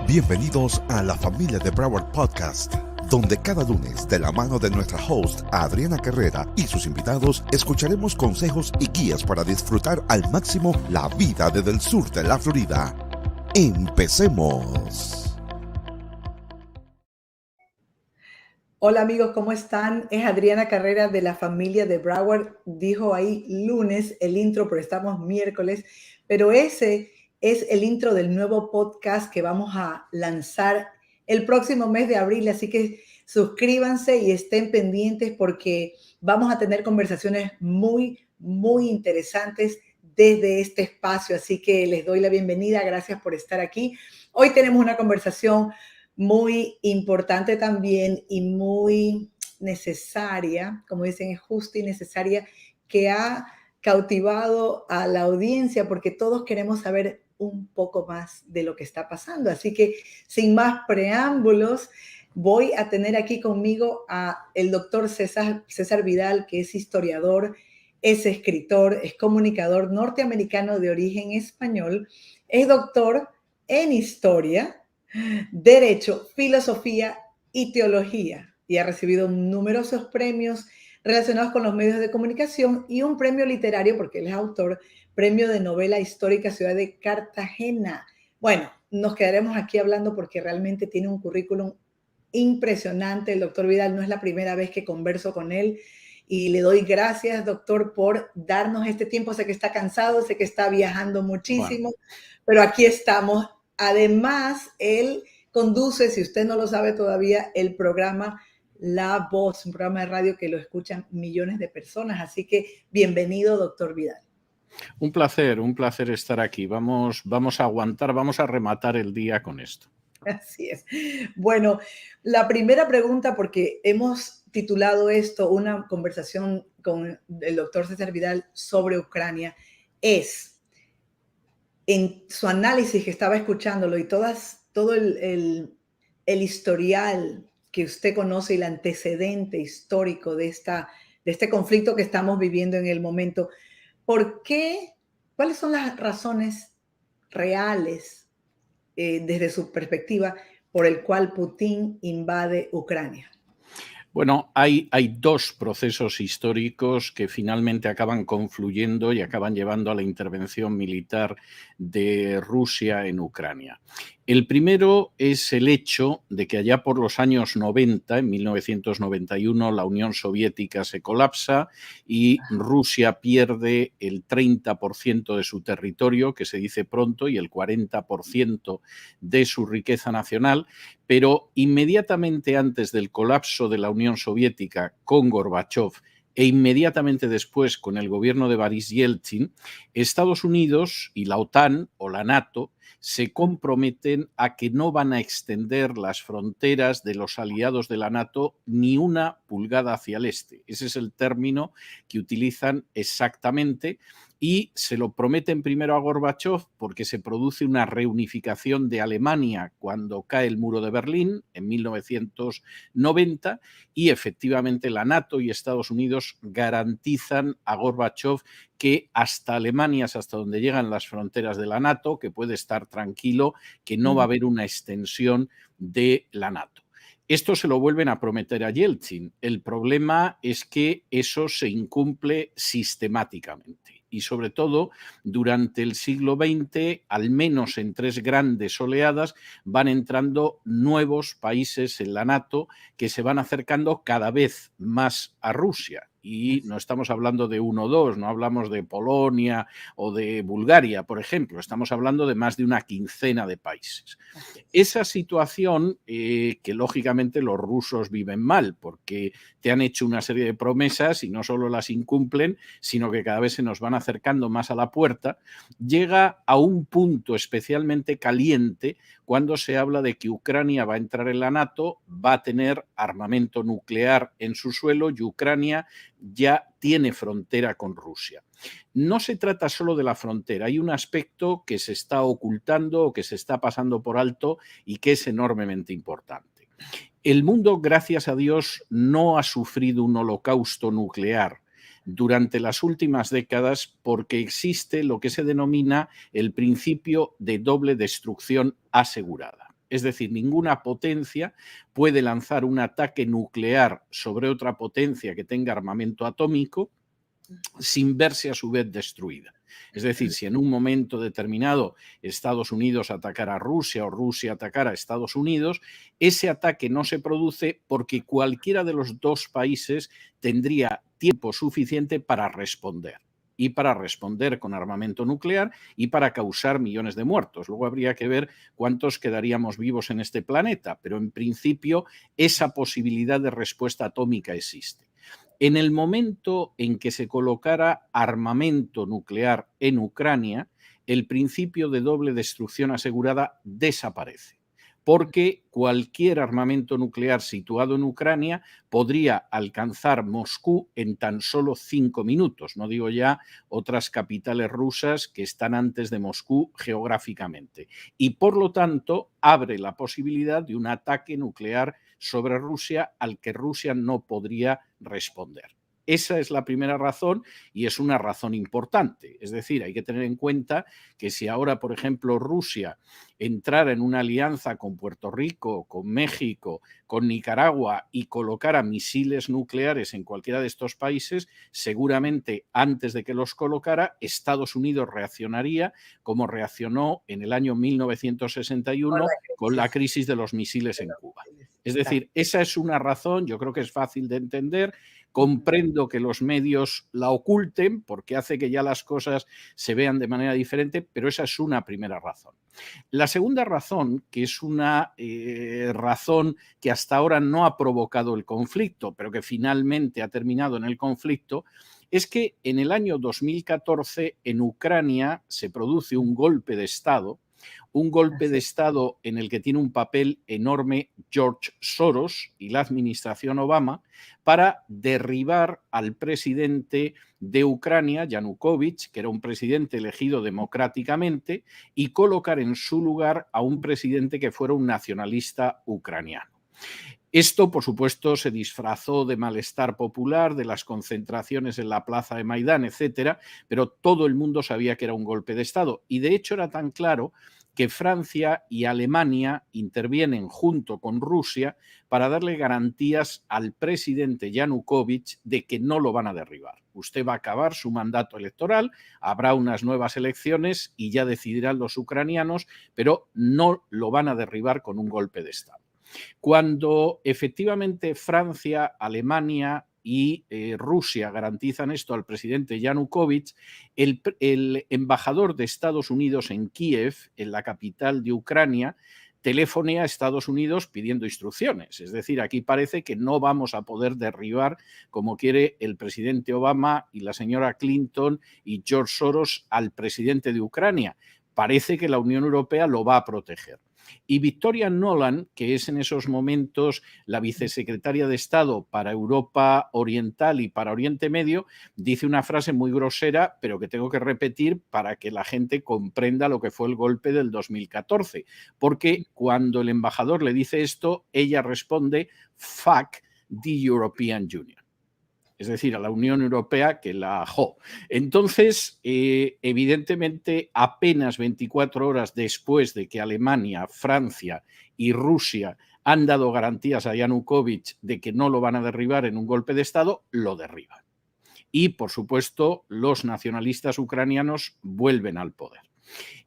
Bienvenidos a la familia de Broward Podcast, donde cada lunes, de la mano de nuestra host Adriana Carrera y sus invitados, escucharemos consejos y guías para disfrutar al máximo la vida desde el sur de la Florida. ¡Empecemos! Hola amigos, ¿cómo están? Es Adriana Carrera de la familia de Broward. Dijo ahí lunes el intro, pero estamos miércoles. Pero ese es el intro del nuevo podcast que vamos a lanzar el próximo mes de abril. Así que suscríbanse y estén pendientes porque vamos a tener conversaciones muy interesantes desde este espacio. Así que les doy la bienvenida. Gracias por estar aquí. Hoy tenemos una conversación muy importante también y muy necesaria, como dicen, es justa y necesaria, que ha cautivado a la audiencia porque todos queremos saber un poco más de lo que está pasando. Así que sin más preámbulos, voy a tener aquí conmigo a el doctor César Vidal, que es historiador, es escritor, es comunicador norteamericano de origen español, es doctor en historia, Derecho, Filosofía y Teología, y ha recibido numerosos premios relacionados con los medios de comunicación y un premio literario, porque él es autor, premio de novela histórica Ciudad de Cartagena. Bueno, nos quedaremos aquí hablando porque realmente tiene un currículum impresionante. El doctor Vidal no es la primera vez que converso con él y le doy gracias, doctor, por darnos este tiempo. Sé que está cansado, sé que está viajando muchísimo, pero aquí estamos. Además, él conduce, si usted no lo sabe todavía, el programa La Voz, un programa de radio que lo escuchan millones de personas. Así que bienvenido, doctor Vidal. Un placer estar aquí. Vamos a aguantar, vamos a rematar el día con esto. Así es. Bueno, la primera pregunta, porque hemos titulado esto una conversación con el doctor César Vidal sobre Ucrania, es, en su análisis que estaba escuchándolo y todo el historial que usted conoce y el antecedente histórico de este conflicto que estamos viviendo en el momento, ¿por qué? ¿Cuáles son las razones reales, desde su perspectiva, por el cual Putin invade Ucrania? Bueno, hay dos procesos históricos que finalmente acaban confluyendo y acaban llevando a la intervención militar de Rusia en Ucrania. El primero es el hecho de que allá por los años 90, en 1991, la Unión Soviética se colapsa y Rusia pierde el 30% de su territorio, que se dice pronto, y el 40% de su riqueza nacional, pero inmediatamente antes del colapso de la Unión Soviética con Gorbachov e inmediatamente después con el gobierno de Boris Yeltsin, Estados Unidos y la OTAN o la NATO se comprometen a que no van a extender las fronteras de los aliados de la NATO ni una pulgada hacia el este. Ese es el término que utilizan exactamente y se lo prometen primero a Gorbachov porque se produce una reunificación de Alemania cuando cae el muro de Berlín en 1990 y efectivamente la NATO y Estados Unidos garantizan a Gorbachov que hasta Alemania es hasta donde llegan las fronteras de la NATO, que puede estar tranquilo, que no va a haber una extensión de la NATO. Esto se lo vuelven a prometer a Yeltsin. El problema es que eso se incumple sistemáticamente. Y sobre todo, durante el siglo XX, al menos en 3 grandes oleadas, van entrando nuevos países en la NATO que se van acercando cada vez más a Rusia. Y no estamos hablando de 1 o 2, no hablamos de Polonia o de Bulgaria, por ejemplo. Estamos hablando de más de una quincena de países. Esa situación que lógicamente los rusos viven mal porque te han hecho una serie de promesas y no solo las incumplen, sino que cada vez se nos van acercando más a la puerta, llega a un punto especialmente caliente cuando se habla de que Ucrania va a entrar en la NATO, va a tener armamento nuclear en su suelo y Ucrania ya tiene frontera con Rusia. No se trata solo de la frontera, hay un aspecto que se está ocultando o que se está pasando por alto y que es enormemente importante. El mundo, gracias a Dios, no ha sufrido un holocausto nuclear durante las últimas décadas porque existe lo que se denomina el principio de doble destrucción asegurada. Es decir, ninguna potencia puede lanzar un ataque nuclear sobre otra potencia que tenga armamento atómico sin verse a su vez destruida. Es decir, si en un momento determinado Estados Unidos atacara a Rusia o Rusia atacara a Estados Unidos, ese ataque no se produce porque cualquiera de los dos países tendría tiempo suficiente para responder. Y para responder con armamento nuclear y para causar millones de muertos. Luego habría que ver cuántos quedaríamos vivos en este planeta, pero en principio esa posibilidad de respuesta atómica existe. En el momento en que se colocara armamento nuclear en Ucrania, el principio de doble destrucción asegurada desaparece, porque cualquier armamento nuclear situado en Ucrania podría alcanzar Moscú en tan solo 5 minutos. No digo ya otras capitales rusas que están antes de Moscú geográficamente. Y por lo tanto abre la posibilidad de un ataque nuclear sobre Rusia al que Rusia no podría responder. Esa es la primera razón y es una razón importante. Es decir, hay que tener en cuenta que si ahora, por ejemplo, Rusia entrara en una alianza con Puerto Rico, con México, con Nicaragua y colocara misiles nucleares en cualquiera de estos países, seguramente antes de que los colocara, Estados Unidos reaccionaría como reaccionó en el año 1961 con la crisis de los misiles en Cuba. Es decir, esa es una razón, yo creo que es fácil de entender. Comprendo que los medios la oculten porque hace que ya las cosas se vean de manera diferente, pero esa es una primera razón. La segunda razón, que es una razón que hasta ahora no ha provocado el conflicto, pero que finalmente ha terminado en el conflicto, es que en el año 2014 en Ucrania se produce un golpe de Estado en el que tiene un papel enorme George Soros y la administración Obama para derribar al presidente de Ucrania, Yanukovych, que era un presidente elegido democráticamente, y colocar en su lugar a un presidente que fuera un nacionalista ucraniano. Esto, por supuesto, se disfrazó de malestar popular, de las concentraciones en la plaza de Maidán, etcétera, pero todo el mundo sabía que era un golpe de Estado. Y de hecho era tan claro que Francia y Alemania intervienen junto con Rusia para darle garantías al presidente Yanukovych de que no lo van a derribar. Usted va a acabar su mandato electoral, habrá unas nuevas elecciones y ya decidirán los ucranianos, pero no lo van a derribar con un golpe de Estado. Cuando efectivamente Francia, Alemania y Rusia garantizan esto al presidente Yanukovych, el embajador de Estados Unidos en Kiev, en la capital de Ucrania, telefonea a Estados Unidos pidiendo instrucciones. Es decir, aquí parece que no vamos a poder derribar, como quiere el presidente Obama y la señora Clinton y George Soros, al presidente de Ucrania. Parece que la Unión Europea lo va a proteger. Y Victoria Nuland, que es en esos momentos la vicesecretaria de Estado para Europa Oriental y para Oriente Medio, dice una frase muy grosera, pero que tengo que repetir para que la gente comprenda lo que fue el golpe del 2014. Porque cuando el embajador le dice esto, ella responde, "Fuck the European Union". Es decir, a la Unión Europea que la ajó. Entonces, evidentemente, apenas 24 horas después de que Alemania, Francia y Rusia han dado garantías a Yanukovych de que no lo van a derribar en un golpe de Estado, lo derriban. Y, por supuesto, los nacionalistas ucranianos vuelven al poder.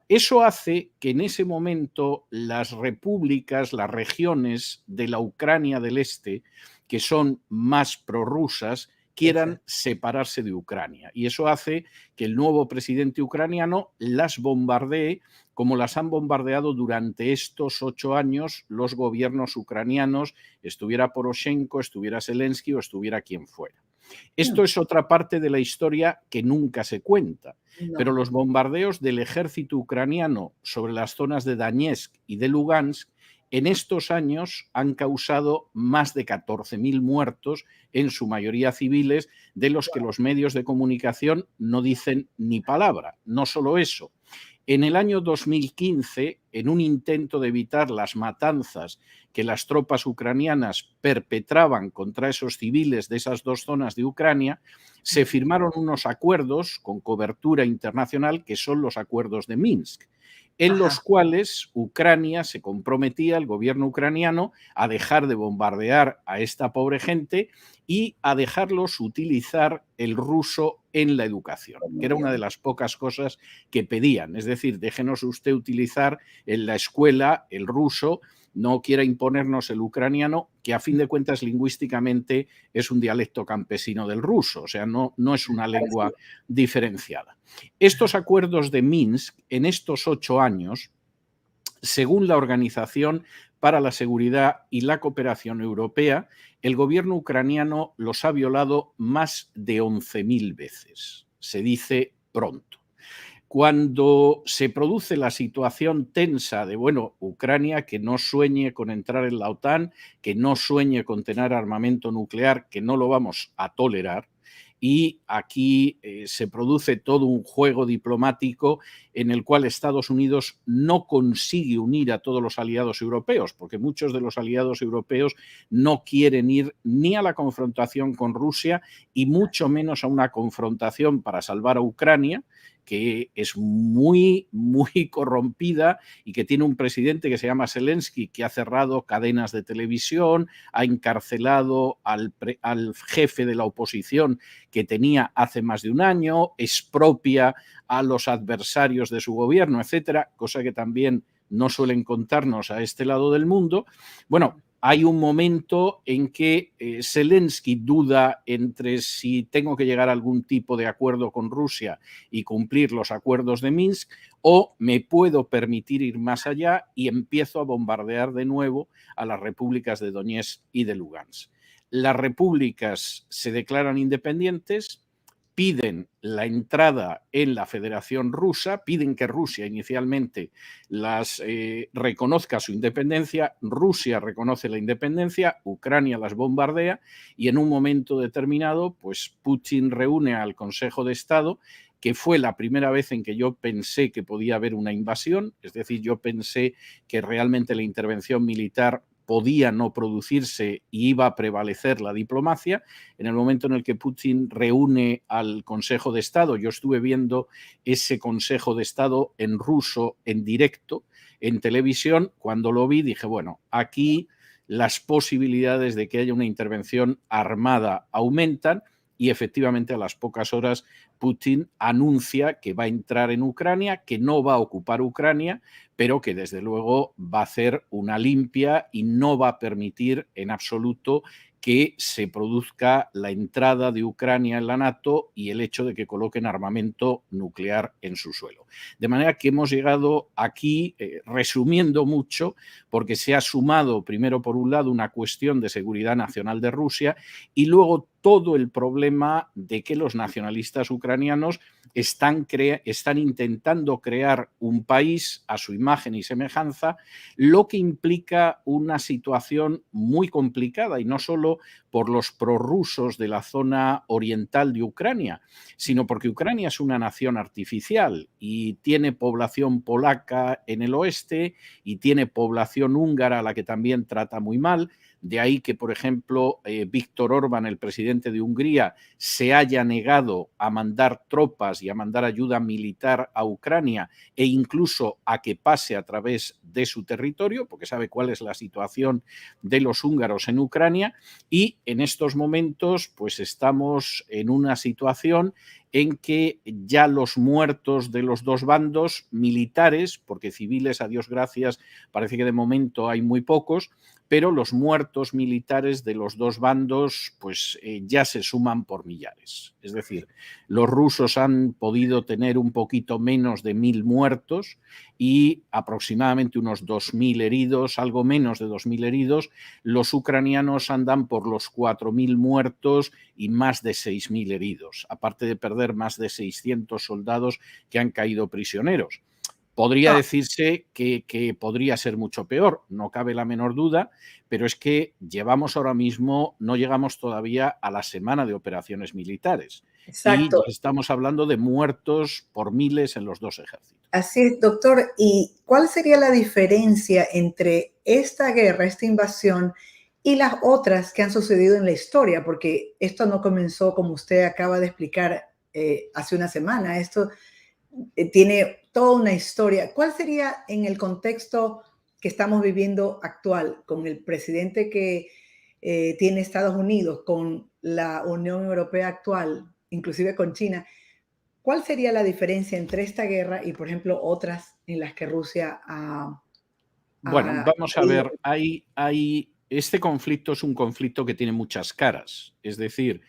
Eso hace que en ese momento las repúblicas, las regiones de la Ucrania del Este, que son más prorrusas, quieran separarse de Ucrania. Y eso hace que el nuevo presidente ucraniano las bombardee como las han bombardeado durante estos 8 años los gobiernos ucranianos, estuviera Poroshenko, estuviera Zelensky o estuviera quien fuera. Esto es otra parte de la historia que nunca se cuenta, pero los bombardeos del ejército ucraniano sobre las zonas de Donetsk y de Lugansk en estos años han causado más de 14.000 muertos, en su mayoría civiles, de los que los medios de comunicación no dicen ni palabra. No solo eso. En el año 2015, en un intento de evitar las matanzas que las tropas ucranianas perpetraban contra esos civiles de esas dos zonas de Ucrania, se firmaron unos acuerdos con cobertura internacional que son los acuerdos de Minsk. en los cuales Ucrania se comprometía, el gobierno ucraniano, a dejar de bombardear a esta pobre gente y a dejarlos utilizar el ruso en la educación, que era una de las pocas cosas que pedían. Es decir, déjenos usted utilizar en la escuela el ruso, no quiera imponernos el ucraniano, que a fin de cuentas lingüísticamente es un dialecto campesino del ruso, o sea, no es una lengua diferenciada. Estos acuerdos de Minsk, en estos 8 años, según la Organización para la Seguridad y la Cooperación Europea, el gobierno ucraniano los ha violado más de 11.000 veces. Se dice pronto. Cuando se produce la situación tensa de, bueno, Ucrania que no sueñe con entrar en la OTAN, que no sueñe con tener armamento nuclear, que no lo vamos a tolerar, y aquí se produce todo un juego diplomático en el cual Estados Unidos no consigue unir a todos los aliados europeos, porque muchos de los aliados europeos no quieren ir ni a la confrontación con Rusia y mucho menos a una confrontación para salvar a Ucrania, que es muy corrompida y que tiene un presidente que se llama Zelensky, que ha cerrado cadenas de televisión, ha encarcelado al jefe de la oposición que tenía hace más de un año, expropia a los adversarios de su gobierno, etcétera, cosa que también no suelen contarnos a este lado del mundo. Bueno, hay un momento en que Zelensky duda entre si tengo que llegar a algún tipo de acuerdo con Rusia y cumplir los acuerdos de Minsk o me puedo permitir ir más allá y empiezo a bombardear de nuevo a las repúblicas de Donetsk y de Lugansk. Las repúblicas se declaran independientes, piden la entrada en la Federación Rusa, piden que Rusia inicialmente reconozca su independencia, Rusia reconoce la independencia, Ucrania las bombardea y en un momento determinado, pues Putin reúne al Consejo de Estado, que fue la primera vez en que yo pensé que podía haber una invasión, es decir, yo pensé que realmente la intervención militar podía no producirse y iba a prevalecer la diplomacia. En el momento en el que Putin reúne al Consejo de Estado, yo estuve viendo ese Consejo de Estado en ruso, en directo, en televisión, cuando lo vi dije, bueno, aquí las posibilidades de que haya una intervención armada aumentan y efectivamente a las pocas horas Putin anuncia que va a entrar en Ucrania, que no va a ocupar Ucrania, pero que desde luego va a hacer una limpia y no va a permitir en absoluto que se produzca la entrada de Ucrania en la NATO y el hecho de que coloquen armamento nuclear en su suelo. De manera que hemos llegado aquí, resumiendo mucho, porque se ha sumado primero por un lado una cuestión de seguridad nacional de Rusia y luego todo el problema de que los nacionalistas ucranianos están intentando crear un país a su imagen y semejanza, lo que implica una situación muy complicada y no solo por los prorrusos de la zona oriental de Ucrania, sino porque Ucrania es una nación artificial y tiene población polaca en el oeste y tiene población húngara a la que también trata muy mal. De ahí que, por ejemplo, Viktor Orbán, el presidente de Hungría, se haya negado a mandar tropas y a mandar ayuda militar a Ucrania e incluso a que pase a través de su territorio, porque sabe cuál es la situación de los húngaros en Ucrania. Y en estos momentos, pues estamos en una situación en que ya los muertos de los dos bandos militares, porque civiles, a Dios gracias, parece que de momento hay muy pocos, pero los muertos militares de los dos bandos pues ya se suman por millares. Es decir, los rusos han podido tener un poquito menos de 1.000 muertos y aproximadamente unos 2.000 heridos, algo menos de 2.000 heridos. Los ucranianos andan por los 4.000 muertos y más de 6.000 heridos, aparte de perder más de 600 soldados que han caído prisioneros. Podría decirse que podría ser mucho peor, no cabe la menor duda, pero es que llevamos ahora mismo, no llegamos todavía a la semana de operaciones militares. Exacto. Y estamos hablando de muertos por miles en los dos ejércitos. Así es, doctor. ¿Y cuál sería la diferencia entre esta guerra, esta invasión y las otras que han sucedido en la historia? Porque esto no comenzó, como usted acaba de explicar, hace una semana. Esto tiene toda una historia. ¿Cuál sería en el contexto que estamos viviendo actual, con el presidente que tiene Estados Unidos, con la Unión Europea actual, inclusive con China? ¿Cuál sería la diferencia entre esta guerra y, por ejemplo, otras en las que Rusia Bueno, ha vamos a ido? ver, este conflicto es un conflicto que tiene muchas caras. Es decir,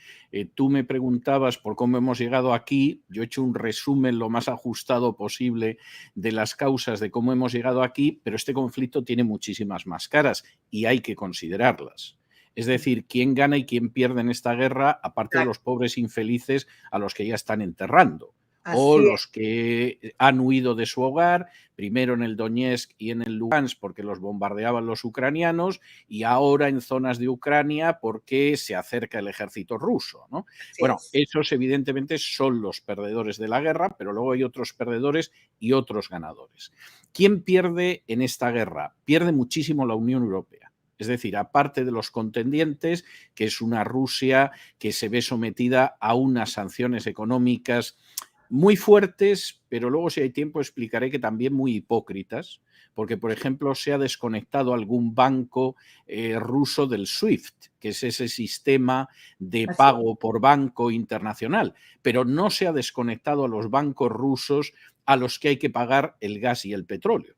tú me preguntabas por cómo hemos llegado aquí, yo he hecho un resumen lo más ajustado posible de las causas de cómo hemos llegado aquí, pero este conflicto tiene muchísimas más caras y hay que considerarlas. Es decir, quién gana y quién pierde en esta guerra, aparte de los pobres infelices a los que ya están enterrando, o Así es. los que han huido de su hogar, primero en el Donetsk y en el Lugansk porque los bombardeaban los ucranianos y ahora en zonas de Ucrania porque se acerca el ejército ruso, ¿no? Así Bueno, es. esos evidentemente son los perdedores de la guerra, pero luego hay otros perdedores y otros ganadores. ¿Quién pierde en esta guerra? Pierde muchísimo la Unión Europea. Es decir, aparte de los contendientes, que es una Rusia que se ve sometida a unas sanciones económicas muy fuertes, pero luego si hay tiempo explicaré que también muy hipócritas, porque por ejemplo se ha desconectado algún banco ruso del SWIFT, que es ese sistema de Así es. pago por banco internacional, pero no se ha desconectado a los bancos rusos a los que hay que pagar el gas y el petróleo,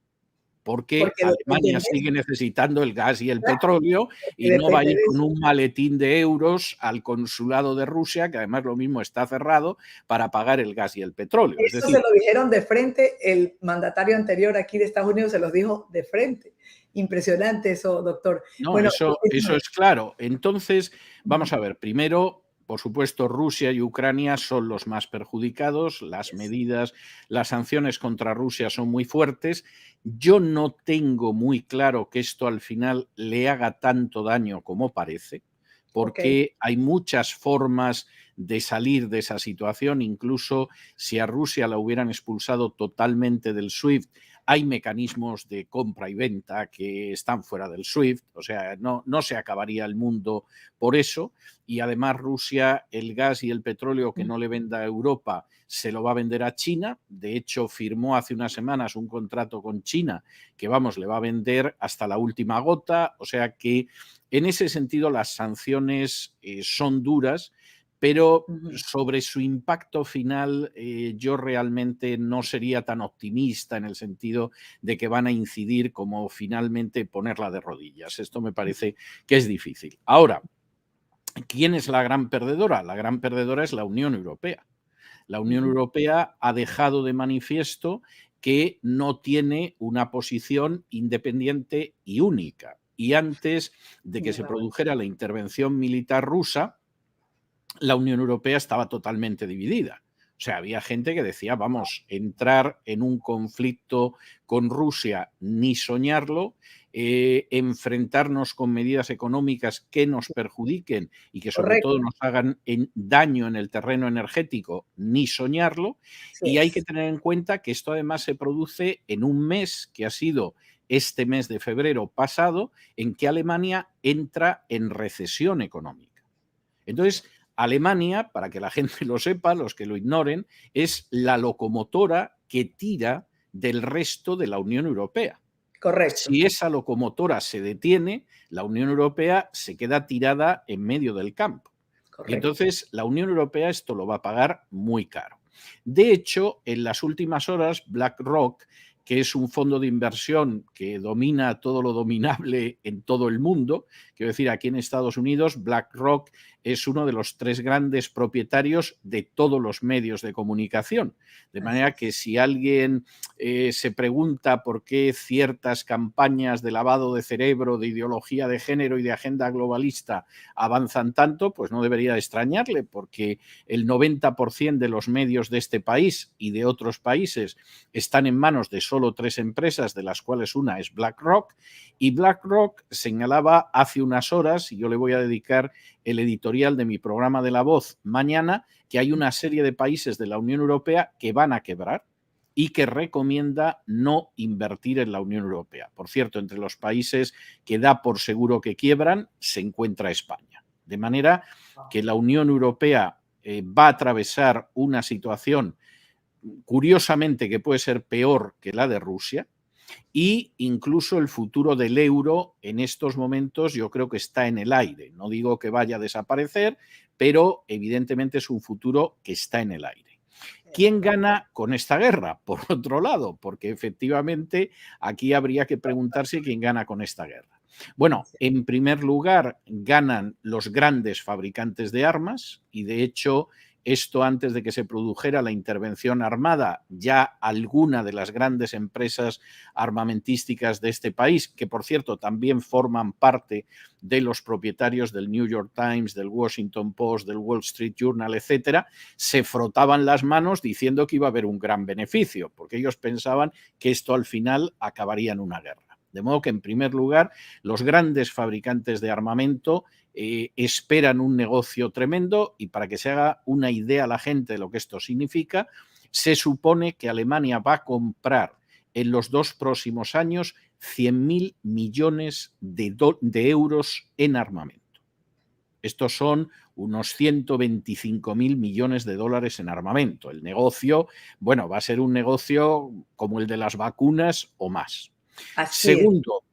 porque Porque depende Alemania de sigue eso, necesitando el gas y el claro, petróleo porque y no va a depende ir de con eso. un maletín de euros al consulado de Rusia, que además lo mismo está cerrado, para pagar el gas y el petróleo. Es Eso se decir, lo dijeron de frente, el mandatario anterior aquí de Estados Unidos se los dijo de frente. Impresionante eso, doctor. no, Bueno, eso es claro. Entonces, ujú, vamos a ver, primero, por supuesto, Rusia y Ucrania son los más perjudicados, las yes, medidas, las sanciones contra Rusia son muy fuertes. Yo no tengo muy claro que esto al final le haga tanto daño como parece, okey, porque hay muchas formas de salir de esa situación, incluso si a Rusia la hubieran expulsado totalmente del SWIFT, hay mecanismos de compra y venta que están fuera del SWIFT, o sea, no se acabaría el mundo por eso. Y además Rusia, el gas y el petróleo que mm, no le venda a Europa, se lo va a vender a China. De hecho, firmó hace unas semanas un contrato con China que, vamos, le va a vender hasta la última gota. O sea que, en ese sentido, las sanciones son duras, pero ujú. sobre su impacto final yo realmente no sería tan optimista en el sentido de que van a incidir como finalmente ponerla de rodillas. Esto me parece que es difícil. Ahora, ¿quién es la gran perdedora? La gran perdedora es la Unión Europea. La Unión Ujú, Europea ha dejado de manifiesto que no tiene una posición independiente y única. Y antes de que tienes se razón. produjera la intervención militar rusa, la Unión Europea estaba totalmente dividida. O sea, había gente que decía, vamos, entrar en un conflicto con Rusia, ni soñarlo, enfrentarnos con medidas económicas que nos perjudiquen y que sobre todo Correcto, nos hagan daño en el terreno energético, ni soñarlo. así Y hay que es. tener en cuenta que esto además se produce en un mes que ha sido este mes de febrero pasado, en que Alemania entra en recesión económica. Entonces, Alemania, para que la gente lo sepa, los que lo ignoren, es la locomotora que tira del resto de la Unión Europea. Correcto, Si esa locomotora se detiene, la Unión Europea se queda tirada en medio del campo. Y correcto. entonces la Unión Europea esto lo va a pagar muy caro. De hecho, en las últimas horas, BlackRock, que es un fondo de inversión que domina todo lo dominable en todo el mundo, quiero decir, aquí en Estados Unidos, BlackRock es uno de los 3 grandes propietarios de todos los medios de comunicación. De Así manera es. que si alguien se pregunta por qué ciertas campañas de lavado de cerebro, de ideología de género y de agenda globalista avanzan tanto, pues no debería extrañarle, porque el 90% de los medios de este país y de otros países están en manos de solo 3 empresas, de las cuales una es BlackRock, y BlackRock señalaba hace unas horas, y yo le voy a dedicar el editorial de mi programa de La Voz mañana, que hay una serie de países de la Unión Europea que van a quebrar y que recomienda no invertir en la Unión Europea. Por cierto, entre los países que da por seguro que quiebran se encuentra España. De manera que la Unión Europea va a atravesar una situación curiosamente que puede ser peor que la de Rusia, y incluso el futuro del euro en estos momentos yo creo que está en el aire. No digo que vaya a desaparecer, pero evidentemente es un futuro que está en el aire. ¿Quién gana con esta guerra? Por otro lado, porque efectivamente aquí habría que preguntarse quién gana con esta guerra. Bueno, en primer lugar ganan los grandes fabricantes de armas y de hecho esto antes de que se produjera la intervención armada, ya alguna de las grandes empresas armamentísticas de este país, que por cierto también forman parte de los propietarios del New York Times, del Washington Post, del Wall Street Journal, etcétera, se frotaban las manos diciendo que iba a haber un gran beneficio, porque ellos pensaban que esto al final acabaría en una guerra. De modo que, en primer lugar, los grandes fabricantes de armamento esperan un negocio tremendo y para que se haga una idea a la gente de lo que esto significa, se supone que Alemania va a comprar en los 2 próximos años 100.000 millones de euros en armamento. Estos son unos 125.000 millones de dólares en armamento. El negocio, bueno, va a ser un negocio como el de las vacunas o más.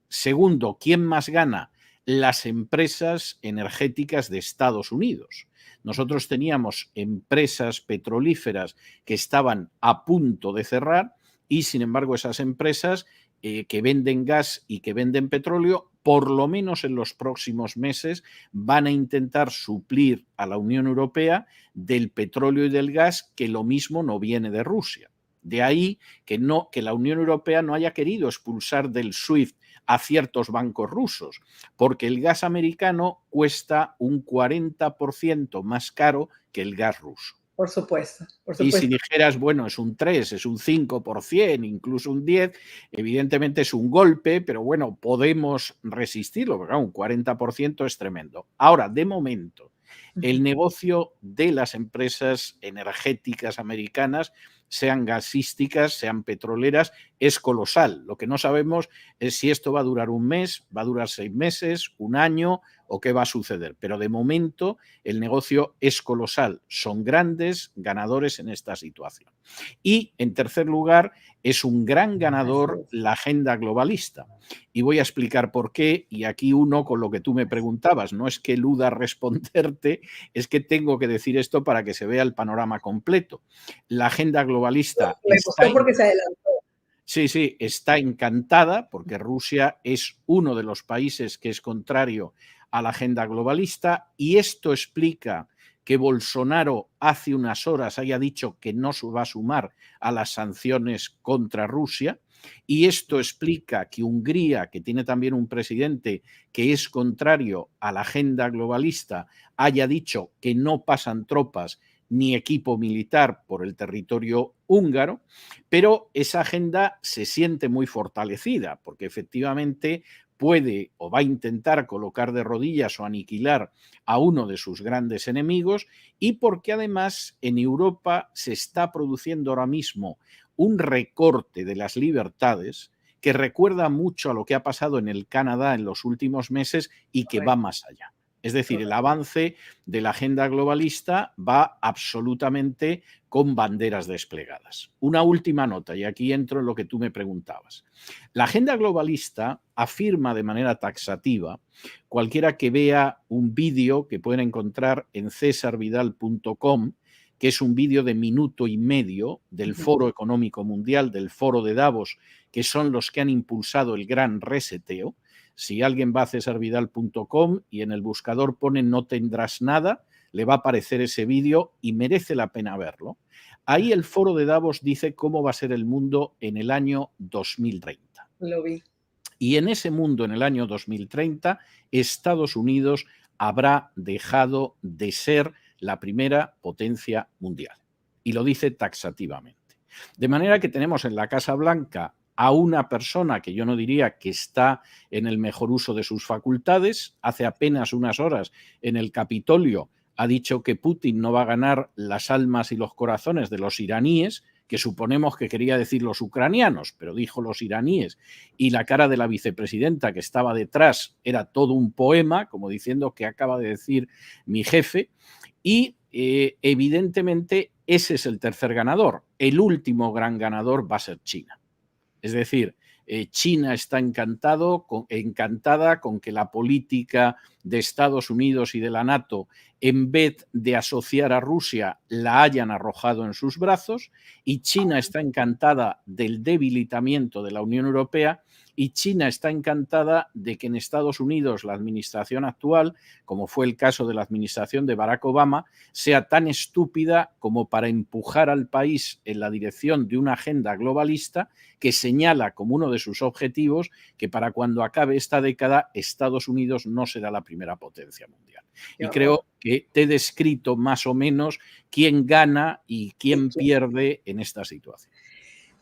Segundo, ¿quién más gana? Las empresas energéticas de Estados Unidos. Nosotros teníamos empresas petrolíferas que estaban a punto de cerrar y, sin embargo, esas empresas que venden gas y que venden petróleo, por lo menos en los próximos meses, van a intentar suplir a la Unión Europea del petróleo y del gas que lo mismo no viene de Rusia. De ahí que la Unión Europea no haya querido expulsar del SWIFT a ciertos bancos rusos, porque el gas americano cuesta un 40% más caro que el gas ruso. Por supuesto. Y si dijeras, bueno, es un 3, es un 5%, incluso un 10%, evidentemente es un golpe, pero bueno, podemos resistirlo, porque un 40% es tremendo. Ahora, de momento, el negocio de las empresas energéticas americanas, sean gasísticas, sean petroleras, es colosal. Lo que no sabemos es si esto va a durar un mes, va a durar 6 meses, un año o qué va a suceder. Pero de momento el negocio es colosal. Son grandes ganadores en esta situación. Y en tercer lugar, es un gran ganador la agenda globalista. Y voy a explicar por qué. Y aquí uno con lo que tú me preguntabas, no es que eluda responderte, es que tengo que decir esto para que se vea el panorama completo. La agenda globalista porque se adelantó. Sí, está encantada porque Rusia es uno de los países que es contrario a la agenda globalista y esto explica que Bolsonaro hace unas horas haya dicho que no se va a sumar a las sanciones contra Rusia y esto explica que Hungría, que tiene también un presidente que es contrario a la agenda globalista, haya dicho que no pasan tropas ni equipo militar por el territorio húngaro, pero esa agenda se siente muy fortalecida porque efectivamente puede o va a intentar colocar de rodillas o aniquilar a uno de sus grandes enemigos y porque además en Europa se está produciendo ahora mismo un recorte de las libertades que recuerda mucho a lo que ha pasado en el Canadá en los últimos meses y que va más allá. Es decir, el avance de la agenda globalista va absolutamente con banderas desplegadas. Una última nota, y aquí entro en lo que tú me preguntabas. La agenda globalista afirma de manera taxativa, cualquiera que vea un vídeo que pueden encontrar en cesarvidal.com, que es un vídeo de 1,5 minutos del Foro Económico Mundial, del Foro de Davos, que son los que han impulsado el gran reseteo. Si alguien va a cesarvidal.com y en el buscador pone no tendrás nada, le va a aparecer ese vídeo y merece la pena verlo. Ahí el Foro de Davos dice cómo va a ser el mundo en el año 2030. Lo vi. Y en ese mundo, en el año 2030, Estados Unidos habrá dejado de ser la primera potencia mundial. Y lo dice taxativamente. De manera que tenemos en la Casa Blanca a una persona que yo no diría que está en el mejor uso de sus facultades. Hace apenas unas horas en el Capitolio ha dicho que Putin no va a ganar las almas y los corazones de los iraníes, que suponemos que quería decir los ucranianos, pero dijo los iraníes, y la cara de la vicepresidenta que estaba detrás era todo un poema, como diciendo que acaba de decir mi jefe, y evidentemente ese es el tercer ganador. El último gran ganador va a ser China. Es decir, China está encantada con que la política de Estados Unidos y de la NATO, en vez de asociar a Rusia, la hayan arrojado en sus brazos, y China está encantada del debilitamiento de la Unión Europea, y China está encantada de que en Estados Unidos la administración actual, como fue el caso de la administración de Barack Obama, sea tan estúpida como para empujar al país en la dirección de una agenda globalista que señala como uno de sus objetivos que para cuando acabe esta década Estados Unidos no será la primera potencia mundial. Y creo que te he descrito más o menos quién gana y quién pierde en esta situación.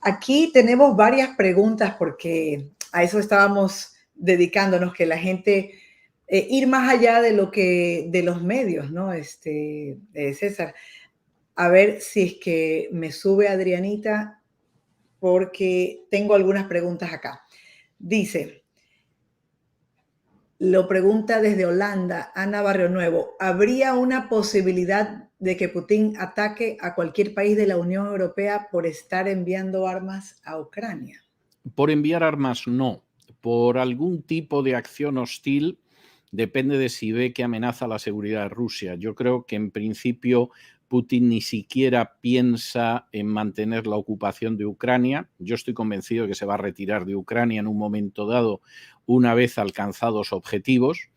Aquí tenemos varias preguntas porque a eso estábamos dedicándonos, que la gente ir más allá de lo que de los medios, ¿no? César, a ver si es que me sube Adrianita porque tengo algunas preguntas acá. Dice, lo pregunta desde Holanda, Ana Barrio Nuevo, ¿habría una posibilidad de que Putin ataque a cualquier país de la Unión Europea por estar enviando armas a Ucrania? Por enviar armas, no. Por algún tipo de acción hostil, depende de si ve que amenaza la seguridad de Rusia. Yo creo que en principio Putin ni siquiera piensa en mantener la ocupación de Ucrania. Yo estoy convencido de que se va a retirar de Ucrania en un momento dado, una vez alcanzados objetivos.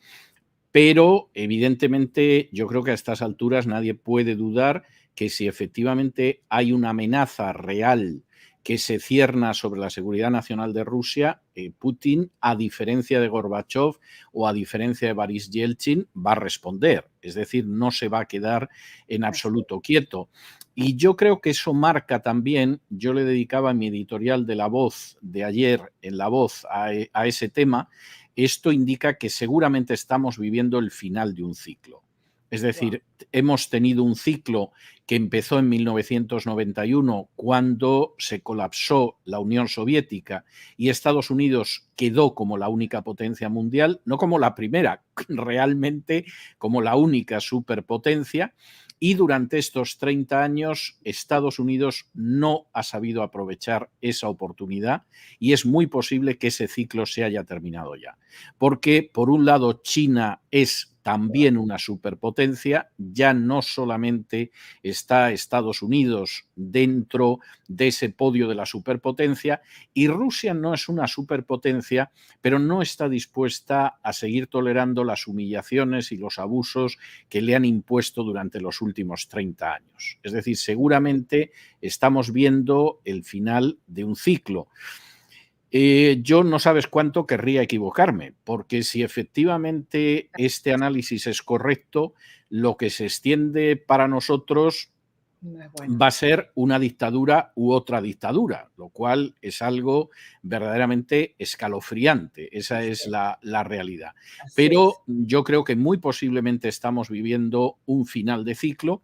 Pero, evidentemente, yo creo que a estas alturas nadie puede dudar que si efectivamente hay una amenaza real que se cierna sobre la seguridad nacional de Rusia, Putin, a diferencia de Gorbachev o a diferencia de Boris Yeltsin, va a responder. Es decir, no se va a quedar en absoluto quieto. Y yo creo que eso marca también, yo le dedicaba mi editorial de La Voz de ayer en La Voz a ese tema. Esto indica que seguramente estamos viviendo el final de un ciclo. Es decir, hemos tenido un ciclo que empezó en 1991, cuando se colapsó la Unión Soviética y Estados Unidos quedó como la única potencia mundial, no como la primera, realmente como la única superpotencia. Y durante estos 30 años, Estados Unidos no ha sabido aprovechar esa oportunidad y es muy posible que ese ciclo se haya terminado ya. Porque, por un lado, China es también una superpotencia, ya no solamente está Estados Unidos dentro de ese podio de la superpotencia, y Rusia no es una superpotencia, pero no está dispuesta a seguir tolerando las humillaciones y los abusos que le han impuesto durante los últimos 30 años. Es decir, seguramente estamos viendo el final de un ciclo. Yo no sabes cuánto querría equivocarme, porque si efectivamente este análisis es correcto, lo que se extiende para nosotros va a ser una dictadura u otra dictadura, lo cual es algo verdaderamente escalofriante. Esa es la realidad. Pero yo creo que muy posiblemente estamos viviendo un final de ciclo.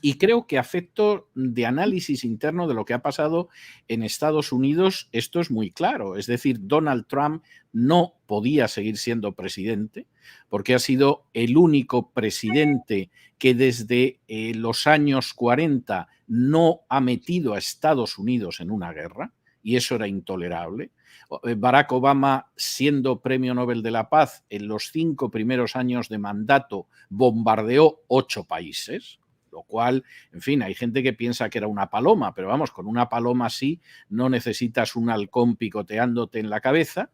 Y creo que a efecto de análisis interno de lo que ha pasado en Estados Unidos, esto es muy claro. Es decir, Donald Trump no podía seguir siendo presidente porque ha sido el único presidente que desde los años 40 no ha metido a Estados Unidos en una guerra, y eso era intolerable. Barack Obama, siendo Premio Nobel de la Paz, en los 5 primeros años de mandato bombardeó 8 países. Lo cual, en fin, hay gente que piensa que era una paloma, pero vamos, con una paloma así no necesitas un halcón picoteándote en la cabeza.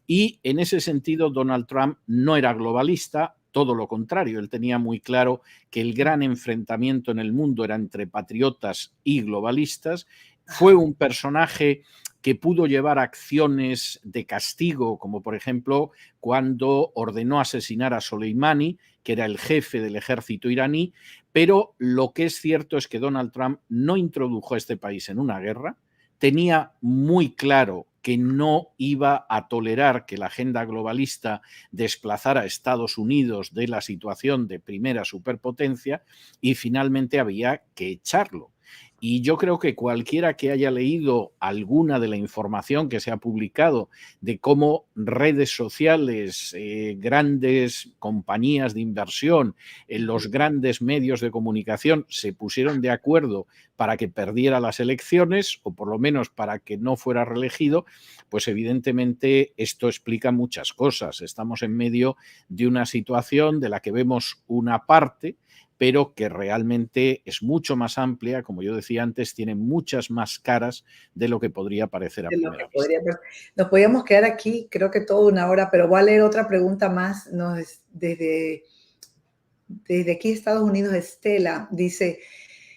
Y en ese sentido, Donald Trump no era globalista, todo lo contrario. Él tenía muy claro que el gran enfrentamiento en el mundo era entre patriotas y globalistas. Fue un personaje que pudo llevar acciones de castigo, como por ejemplo cuando ordenó asesinar a Soleimani, que era el jefe del ejército iraní, pero lo que es cierto es que Donald Trump no introdujo a este país en una guerra, tenía muy claro que no iba a tolerar que la agenda globalista desplazara a Estados Unidos de la situación de primera superpotencia y finalmente había que echarlo. Y yo creo que cualquiera que haya leído alguna de la información que se ha publicado de cómo redes sociales, grandes compañías de inversión, los grandes medios de comunicación se pusieron de acuerdo para que perdiera las elecciones, o por lo menos para que no fuera reelegido, pues evidentemente esto explica muchas cosas. Estamos en medio de una situación de la que vemos una parte, pero que realmente es mucho más amplia, como yo decía antes, tiene muchas más caras de lo que podría parecer a primera vista. Nos podríamos quedar aquí, creo que toda una hora, pero voy a leer otra pregunta más. Desde aquí, Estados Unidos, Estela dice,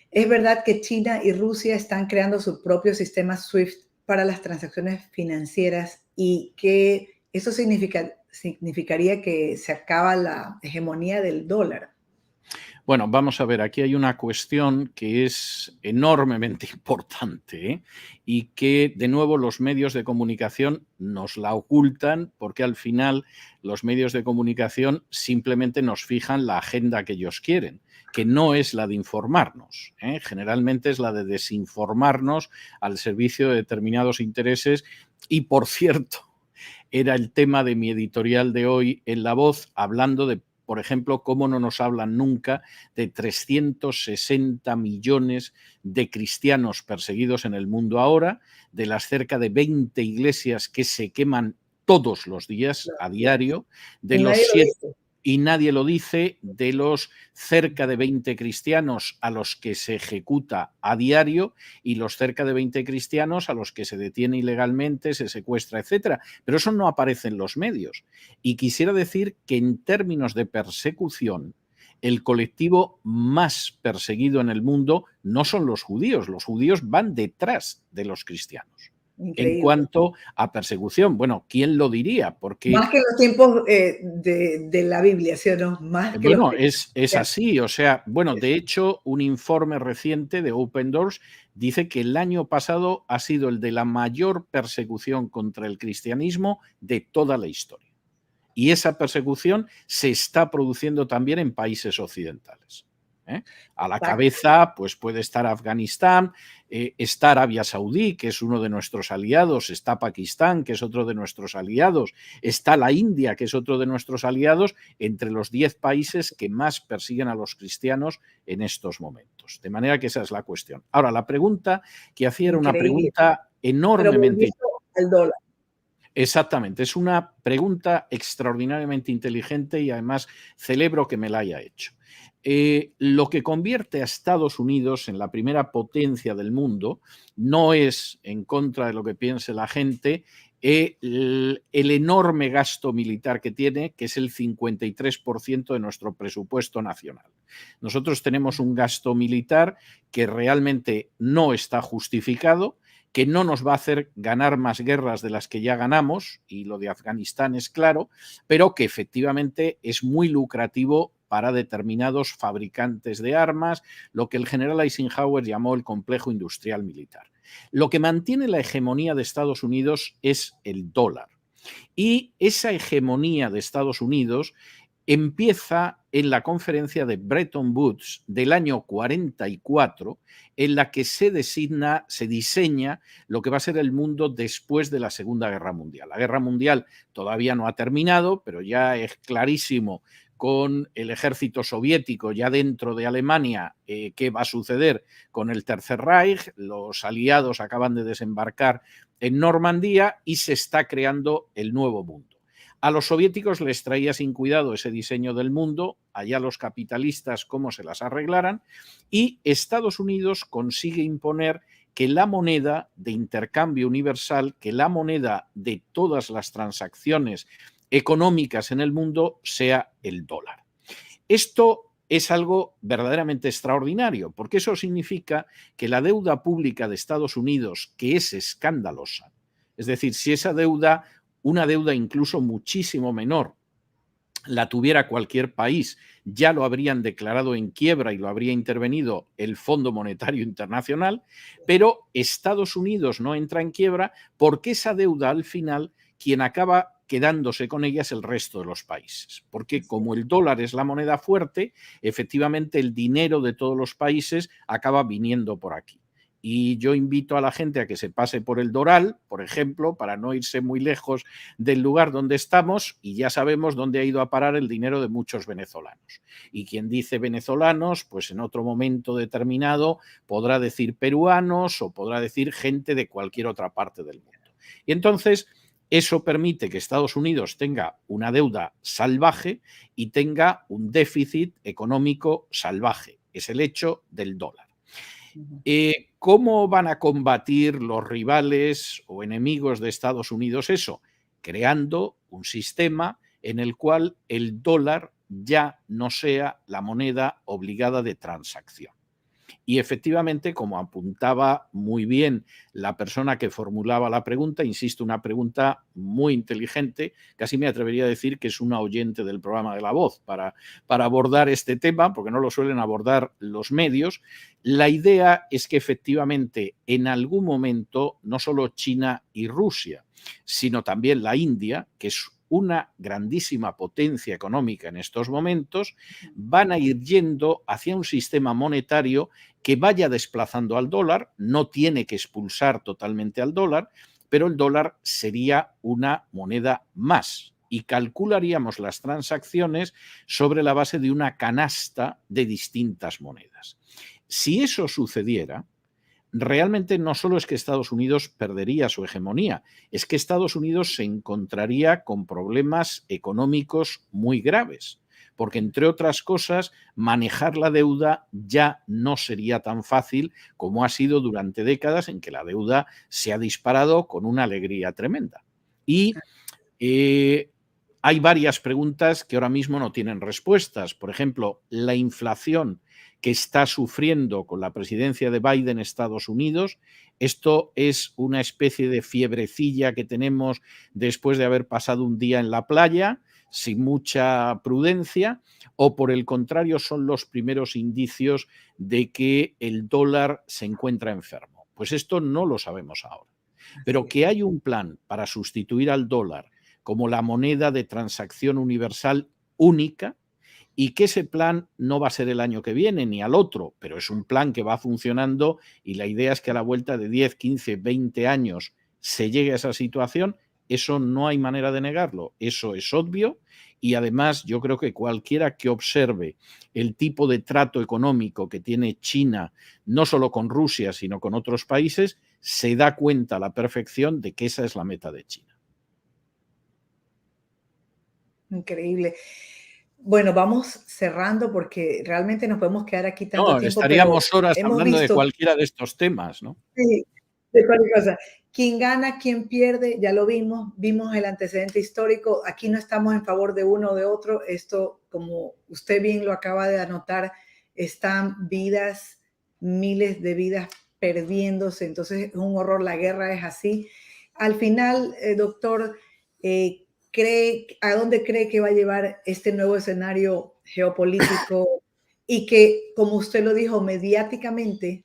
¿es verdad que China y Rusia están creando su propio sistema SWIFT para las transacciones financieras y que eso significaría que se acaba la hegemonía del dólar? Bueno, vamos a ver, aquí hay una cuestión que es enormemente importante, ¿eh? Y que, de nuevo, los medios de comunicación nos la ocultan porque al final los medios de comunicación simplemente nos fijan la agenda que ellos quieren, que no es la de informarnos, ¿eh? Generalmente es la de desinformarnos al servicio de determinados intereses y, por cierto, era el tema de mi editorial de hoy en La Voz, hablando de, por ejemplo, cómo no nos hablan nunca de 360 millones de cristianos perseguidos en el mundo ahora, de las cerca de 20 iglesias que se queman todos los días, a diario, de los 7, y nadie lo dice, de los cerca de 20 cristianos a los que se ejecuta a diario y los cerca de 20 cristianos a los que se detiene ilegalmente, se secuestra, etcétera. Pero eso no aparece en los medios. Y quisiera decir que en términos de persecución, el colectivo más perseguido en el mundo no son los judíos van detrás de los cristianos. Increíble. En cuanto a persecución, bueno, ¿quién lo diría? Porque más que los tiempos de la Biblia, ¿sí o no? Más que bueno, es así, o sea, bueno, de hecho, un informe reciente de Open Doors dice que el año pasado ha sido el de la mayor persecución contra el cristianismo de toda la historia. Y esa persecución se está produciendo también en países occidentales. A la cabeza, pues puede estar Afganistán, está Arabia Saudí, que es uno de nuestros aliados, está Pakistán, que es otro de nuestros aliados, está la India, que es otro de nuestros aliados, entre los 10 países que más persiguen a los cristianos en estos momentos. De manera que esa es la cuestión. Ahora, la pregunta que hacía era una pregunta enormemente... Pero el dólar. Exactamente, es una pregunta extraordinariamente inteligente y además celebro que me la haya hecho. Lo que convierte a Estados Unidos en la primera potencia del mundo no es, en contra de lo que piense la gente, el enorme gasto militar que tiene, que es el 53% de nuestro presupuesto nacional. Nosotros tenemos un gasto militar que realmente no está justificado, que no nos va a hacer ganar más guerras de las que ya ganamos, y lo de Afganistán es claro, pero que efectivamente es muy lucrativo para determinados fabricantes de armas, lo que el general Eisenhower llamó el complejo industrial militar. Lo que mantiene la hegemonía de Estados Unidos es el dólar. Y esa hegemonía de Estados Unidos empieza en la conferencia de Bretton Woods del año 44, en la que se diseña lo que va a ser el mundo después de la Segunda Guerra Mundial. La Guerra Mundial todavía no ha terminado, pero ya es clarísimo con el ejército soviético ya dentro de Alemania qué va a suceder con el Tercer Reich. Los aliados acaban de desembarcar en Normandía y se está creando el nuevo mundo. A los soviéticos les traía sin cuidado ese diseño del mundo, allá los capitalistas cómo se las arreglaran, y Estados Unidos consigue imponer que la moneda de intercambio universal, que la moneda de todas las transacciones económicas en el mundo sea el dólar. Esto es algo verdaderamente extraordinario, porque eso significa que la deuda pública de Estados Unidos, que es escandalosa, es decir, si esa deuda, una deuda incluso muchísimo menor, la tuviera cualquier país, ya lo habrían declarado en quiebra y lo habría intervenido el Fondo Monetario Internacional, pero Estados Unidos no entra en quiebra porque esa deuda al final quien acaba quedándose con ella es el resto de los países, porque como el dólar es la moneda fuerte, efectivamente el dinero de todos los países acaba viniendo por aquí. Y yo invito a la gente a que se pase por el Doral, por ejemplo, para no irse muy lejos del lugar donde estamos, y ya sabemos dónde ha ido a parar el dinero de muchos venezolanos. Y quien dice venezolanos, pues en otro momento determinado podrá decir peruanos o podrá decir gente de cualquier otra parte del mundo. Y entonces eso permite que Estados Unidos tenga una deuda salvaje y tenga un déficit económico salvaje. Es el hecho del dólar. ¿Cómo van a combatir los rivales o enemigos de Estados Unidos eso? Creando un sistema en el cual el dólar ya no sea la moneda obligada de transacción. Y efectivamente, como apuntaba muy bien la persona que formulaba la pregunta, insisto, una pregunta muy inteligente, casi me atrevería a decir que es una oyente del programa de La Voz para abordar este tema, porque no lo suelen abordar los medios. La idea es que efectivamente en algún momento no solo China y Rusia, sino también la India, que es una grandísima potencia económica en estos momentos, van a ir yendo hacia un sistema monetario que vaya desplazando al dólar, no tiene que expulsar totalmente al dólar, pero el dólar sería una moneda más y calcularíamos las transacciones sobre la base de una canasta de distintas monedas. Si eso sucediera, realmente no solo es que Estados Unidos perdería su hegemonía, es que Estados Unidos se encontraría con problemas económicos muy graves, porque entre otras cosas, manejar la deuda ya no sería tan fácil como ha sido durante décadas en que la deuda se ha disparado con una alegría tremenda. Y hay varias preguntas que ahora mismo no tienen respuestas. Por ejemplo, la inflación que está sufriendo con la presidencia de Biden Estados Unidos. Esto es una especie de fiebrecilla que tenemos después de haber pasado un día en la playa, sin mucha prudencia, o por el contrario son los primeros indicios de que el dólar se encuentra enfermo. Pues esto no lo sabemos ahora. Pero que hay un plan para sustituir al dólar como la moneda de transacción universal única, y que ese plan no va a ser el año que viene ni al otro, pero es un plan que va funcionando y la idea es que a la vuelta de 10, 15, 20 años se llegue a esa situación. Eso no hay manera de negarlo, eso es obvio y además yo creo que cualquiera que observe el tipo de trato económico que tiene China, no solo con Rusia, sino con otros países, se da cuenta a la perfección de que esa es la meta de China. Increíble. Bueno, vamos cerrando porque realmente nos podemos quedar aquí tanto No, tiempo, estaríamos pero horas hemos hablando de visto, cualquiera de estos temas, ¿no? sí, de cualquier cosa. Quién gana, quién pierde, ya lo vimos el antecedente histórico. Aquí no estamos en favor de uno o de otro. Esto, como usted bien lo acaba de anotar, están vidas, miles de vidas perdiéndose. Entonces es un horror, la guerra es así. Al final, doctor, ¿a dónde cree que va a llevar este nuevo escenario geopolítico? Y que, como usted lo dijo, mediáticamente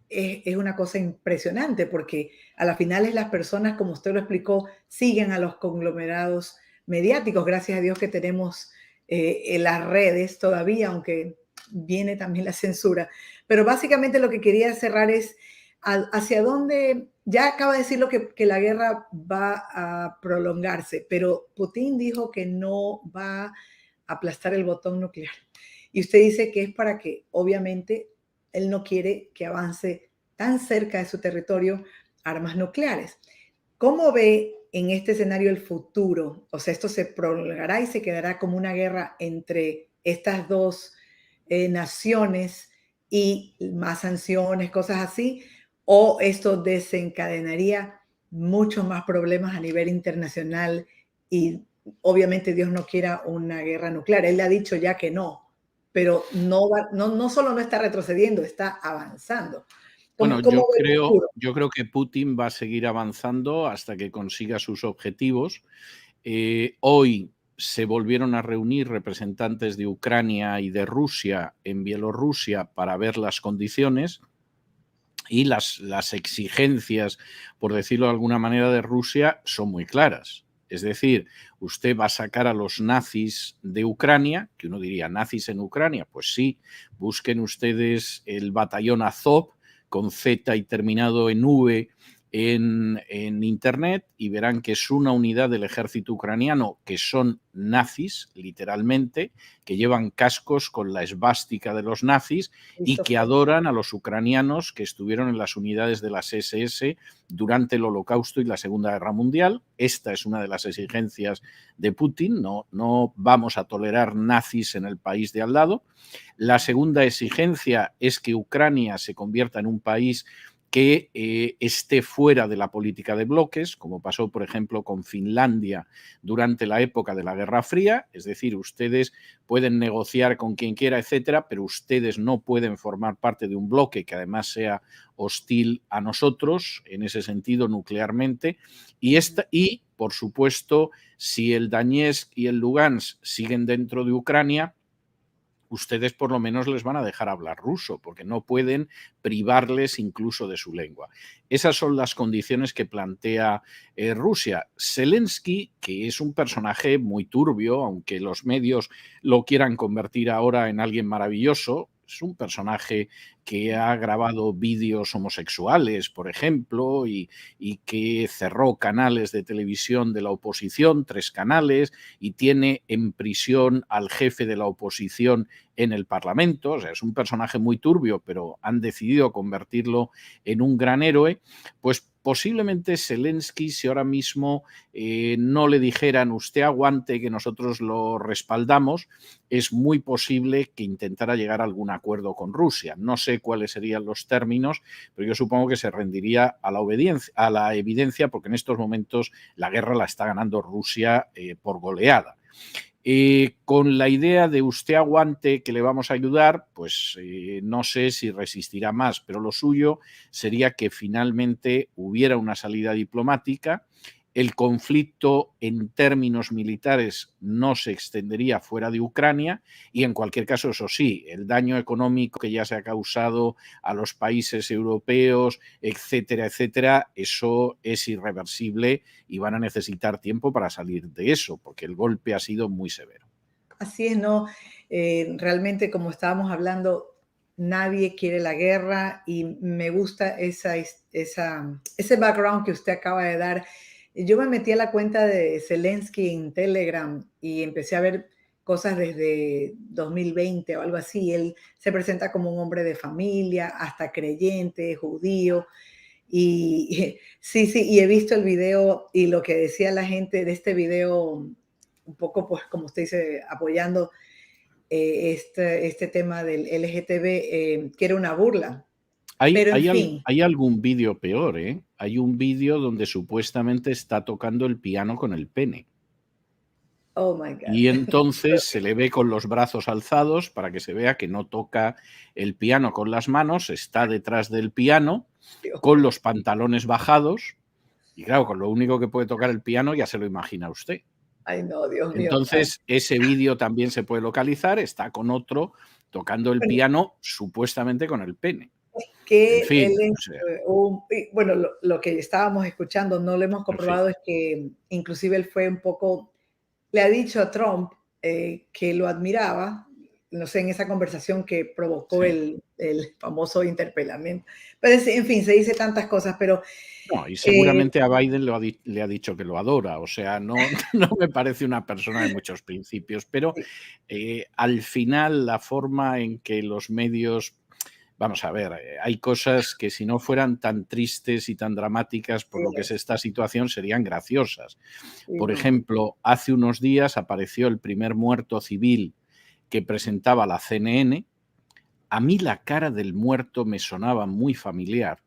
es una cosa impresionante, porque a la final las personas, como usted lo explicó, siguen a los conglomerados mediáticos. Gracias a Dios que tenemos en las redes todavía, aunque viene también la censura. Pero básicamente lo que quería cerrar es hacia dónde, ya acaba de decir que la guerra va a prolongarse, pero Putin dijo que no va a aplastar el botón nuclear. Y usted dice que es para que, obviamente, él no quiere que avance tan cerca de su territorio armas nucleares. ¿Cómo ve en este escenario el futuro? O sea, esto se prolongará y se quedará como una guerra entre estas dos naciones y más sanciones, cosas así, o esto desencadenaría muchos más problemas a nivel internacional y obviamente Dios no quiera una guerra nuclear. Él le ha dicho ya que no, pero no solo no está retrocediendo, está avanzando. Bueno, ¿Cómo ve el futuro? yo creo que Putin va a seguir avanzando hasta que consiga sus objetivos. Hoy se volvieron a reunir representantes de Ucrania y de Rusia en Bielorrusia para ver las condiciones. y las exigencias, por decirlo de alguna manera, de Rusia son muy claras. Es decir, usted va a sacar a los nazis de Ucrania, que uno diría, ¿nazis en Ucrania? Pues sí, busquen ustedes el batallón Azov, con Z y terminado en V, en Internet, y verán que es una unidad del ejército ucraniano que son nazis, literalmente, que llevan cascos con la esvástica de los nazis y que adoran a los ucranianos que estuvieron en las unidades de las SS durante el Holocausto y la Segunda Guerra Mundial. Esta es una de las exigencias de Putin, no vamos a tolerar nazis en el país de al lado. La segunda exigencia es que Ucrania se convierta en un país que esté fuera de la política de bloques, como pasó, por ejemplo, con Finlandia durante la época de la Guerra Fría. Es decir, ustedes pueden negociar con quien quiera, etcétera, pero ustedes no pueden formar parte de un bloque que además sea hostil a nosotros, en ese sentido, nuclearmente. Y por supuesto, si el Donetsk y el Lugansk siguen dentro de Ucrania, ustedes por lo menos les van a dejar hablar ruso, porque no pueden privarles incluso de su lengua. Esas son las condiciones que plantea Rusia. Zelensky, que es un personaje muy turbio, aunque los medios lo quieran convertir ahora en alguien maravilloso, es un personaje que ha grabado vídeos homosexuales, por ejemplo, y que cerró canales de televisión de la oposición, 3 canales, y tiene en prisión al jefe de la oposición en el Parlamento. O sea, es un personaje muy turbio, pero han decidido convertirlo en un gran héroe. Pues posiblemente Zelensky, si ahora mismo no le dijeran usted aguante que nosotros lo respaldamos, es muy posible que intentara llegar a algún acuerdo con Rusia. No sé cuáles serían los términos, pero yo supongo que se rendiría a la obediencia, a la evidencia, porque en estos momentos la guerra la está ganando Rusia por goleada. Con la idea de usted aguante que le vamos a ayudar, pues no sé si resistirá más, pero lo suyo sería que finalmente hubiera una salida diplomática. El conflicto en términos militares no se extendería fuera de Ucrania y en cualquier caso, eso sí, el daño económico que ya se ha causado a los países europeos, etcétera, etcétera, eso es irreversible y van a necesitar tiempo para salir de eso, porque el golpe ha sido muy severo. Así es, ¿no? Realmente, como estábamos hablando, nadie quiere la guerra y me gusta ese background que usted acaba de dar. Yo me metí a la cuenta de Zelensky en Telegram y empecé a ver cosas desde 2020 o algo así. Él se presenta como un hombre de familia, hasta creyente, judío. Y sí, y he visto el video y lo que decía la gente de este video, un poco, pues, como usted dice, apoyando este tema del LGTB, que era una burla. Pero en fin. Hay algún vídeo peor, ¿eh? Hay un vídeo donde supuestamente está tocando el piano con el pene. Oh my God. Y entonces se le ve con los brazos alzados para que se vea que no toca el piano con las manos, está detrás del piano con los pantalones bajados y claro, con lo único que puede tocar el piano ya se lo imagina usted. Ay, no, Dios mío. Entonces ese vídeo también se puede localizar, está con otro tocando el piano supuestamente con el pene. Que En fin, él es, o sea, bueno, lo que estábamos escuchando, no lo hemos comprobado, es que inclusive él fue un poco, le ha dicho a Trump que lo admiraba, no sé, en esa conversación que provocó sí. el famoso interpelamiento. Pero en fin, se dice tantas cosas, pero No, y seguramente a Biden le ha dicho que lo adora, o sea, no, no me parece una persona de muchos principios, pero al final la forma en que los medios, vamos a ver, hay cosas que si no fueran tan tristes y tan dramáticas por lo que es esta situación serían graciosas. Por ejemplo, hace unos días apareció el primer muerto civil que presentaba la CNN. A mí la cara del muerto me sonaba muy familiar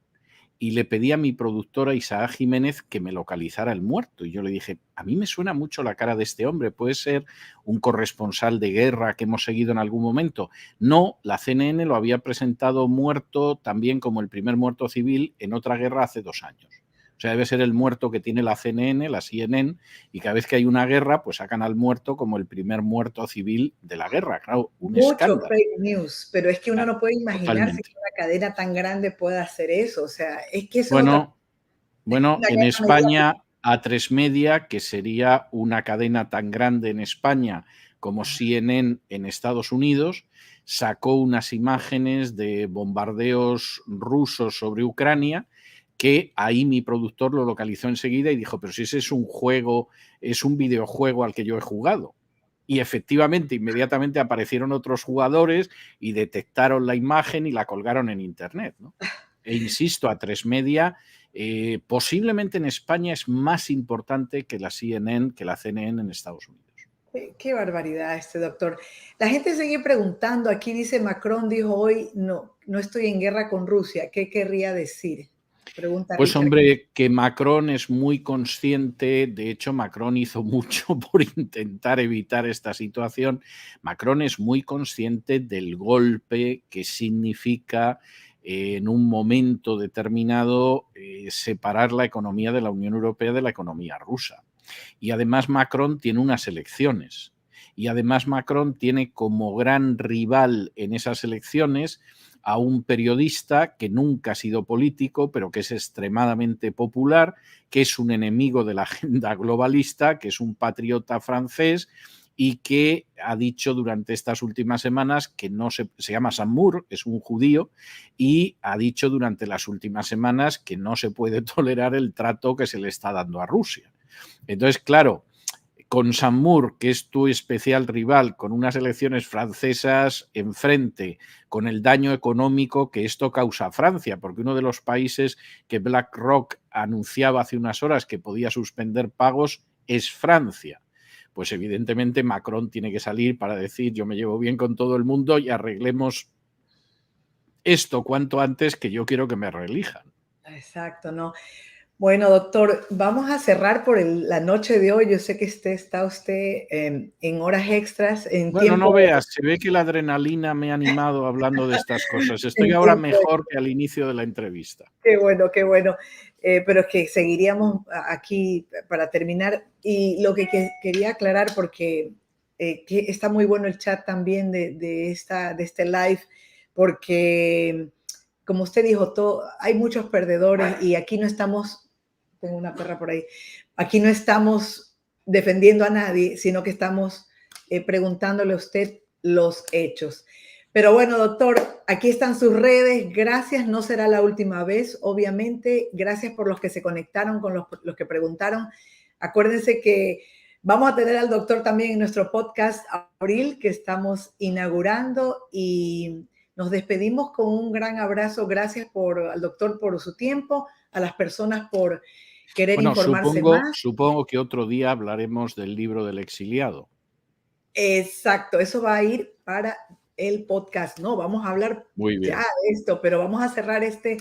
y le pedí a mi productora Isaac Jiménez que me localizara el muerto. Y yo le dije, a mí me suena mucho la cara de este hombre, puede ser un corresponsal de guerra que hemos seguido en algún momento. No, la CNN lo había presentado muerto también como el primer muerto civil en otra guerra hace 2 años. O sea, debe ser el muerto que tiene la CNN, la CNN, y cada vez que hay una guerra, pues sacan al muerto como el primer muerto civil de la guerra. Claro, un Mucho escándalo. fake news, pero es que uno Claro, no puede imaginarse totalmente. que una cadena tan grande pueda hacer eso. O sea, es que eso es otra Bueno, una en guerra mediática. España, A3 Media, que sería una cadena tan grande en España como CNN en Estados Unidos, sacó unas imágenes de bombardeos rusos sobre Ucrania, que ahí mi productor lo localizó enseguida y dijo, pero si ese es un juego, es un videojuego al que yo he jugado. Y efectivamente, inmediatamente aparecieron otros jugadores y detectaron la imagen y la colgaron en Internet, ¿no? E insisto, A3 Media posiblemente en España es más importante que la CNN, que la CNN en Estados Unidos. Qué barbaridad este doctor. La gente sigue preguntando, aquí dice Macron dijo hoy, no estoy en guerra con Rusia. ¿Qué querría decir? Pregunta Pues Richard. hombre, que Macron es muy consciente, de hecho Macron hizo mucho por intentar evitar esta situación. Macron es muy consciente del golpe que significa en un momento determinado separar la economía de la Unión Europea de la economía rusa. Y además Macron tiene unas elecciones. Y además Macron tiene como gran rival en esas elecciones a un periodista que nunca ha sido político, pero que es extremadamente popular, que es un enemigo de la agenda globalista, que es un patriota francés y que ha dicho durante estas últimas semanas que no se llama Samur, es un judío, y ha dicho durante las últimas semanas que no se puede tolerar el trato que se le está dando a Rusia. Entonces, claro, con Samur, que es tu especial rival, con unas elecciones francesas enfrente, con el daño económico que esto causa a Francia, porque uno de los países que BlackRock anunciaba hace unas horas que podía suspender pagos es Francia. Pues evidentemente Macron tiene que salir para decir yo me llevo bien con todo el mundo y arreglemos esto cuanto antes, que yo quiero que me reelijan. Exacto, ¿no? Bueno, doctor, vamos a cerrar por la noche de hoy. Yo sé que está usted en horas extras, en Bueno, tiempo, no veas, se ve que la adrenalina me ha animado hablando de estas cosas. Estoy en ahora tiempo. mejor que al inicio de la entrevista. Qué bueno, qué bueno. Pero es que seguiríamos aquí para terminar. Y lo que quería aclarar, porque que está muy bueno el chat también de este live, porque como usted dijo, hay muchos perdedores y aquí no estamos, tengo una perra por ahí, aquí no estamos defendiendo a nadie, sino que estamos preguntándole a usted los hechos. Pero bueno, doctor, aquí están sus redes. Gracias, no será la última vez, obviamente. Gracias por los que se conectaron, con los que preguntaron. Acuérdense que vamos a tener al doctor también en nuestro podcast Abril, que estamos inaugurando, y nos despedimos con un gran abrazo. Gracias al doctor por su tiempo, a las personas por querer Bueno, informarse más. supongo que otro día hablaremos del libro del exiliado. Exacto, eso va a ir para el podcast. No, vamos a hablar Muy ya bien. de esto, pero vamos a cerrar este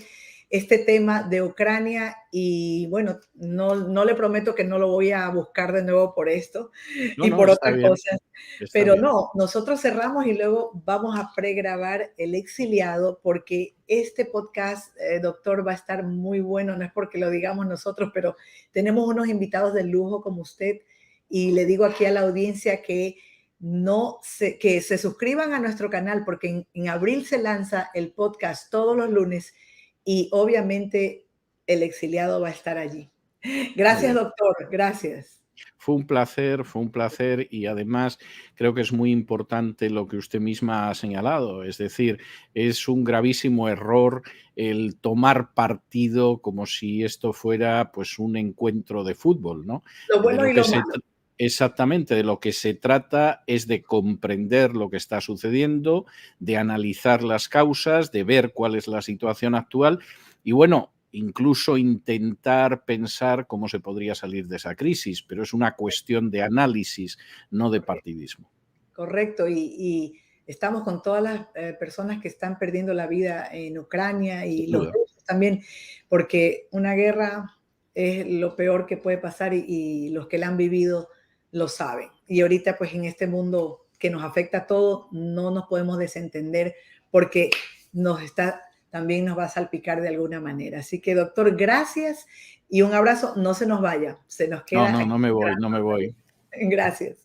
tema de Ucrania y bueno, no le prometo que no lo voy a buscar de nuevo por esto No, y no, por está otras bien, cosas, está pero bien. no, nosotros cerramos y luego vamos a pregrabar El Exiliado porque este podcast, doctor, va a estar muy bueno, no es porque lo digamos nosotros, pero tenemos unos invitados de lujo como usted y le digo aquí a la audiencia que que se suscriban a nuestro canal porque en abril se lanza el podcast todos los lunes y obviamente El Exiliado va a estar allí. Muy Gracias, bien. doctor. Gracias. Fue un placer y además creo que es muy importante lo que usted misma ha señalado, es decir, es un gravísimo error el tomar partido como si esto fuera pues un encuentro de fútbol, ¿no? Lo De bueno lo y que lo se malo. Exactamente, de lo que se trata es de comprender lo que está sucediendo, de analizar las causas, de ver cuál es la situación actual y bueno, incluso intentar pensar cómo se podría salir de esa crisis, pero es una cuestión de análisis, no de partidismo. Correcto. Y estamos con todas las personas que están perdiendo la vida en Ucrania y Sin los duda. rusos también, porque una guerra es lo peor que puede pasar y los que la han vivido lo saben. Y ahorita pues en este mundo que nos afecta a todos, no nos podemos desentender porque nos está también nos va a salpicar de alguna manera. Así que, doctor, gracias y un abrazo. No se nos vaya, se nos queda. No me voy. Gracias.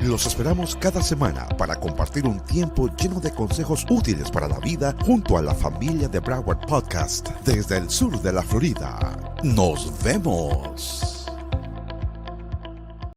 Los esperamos cada semana para compartir un tiempo lleno de consejos útiles para la vida junto a la familia de Broward Podcast desde el sur de la Florida. ¡Nos vemos!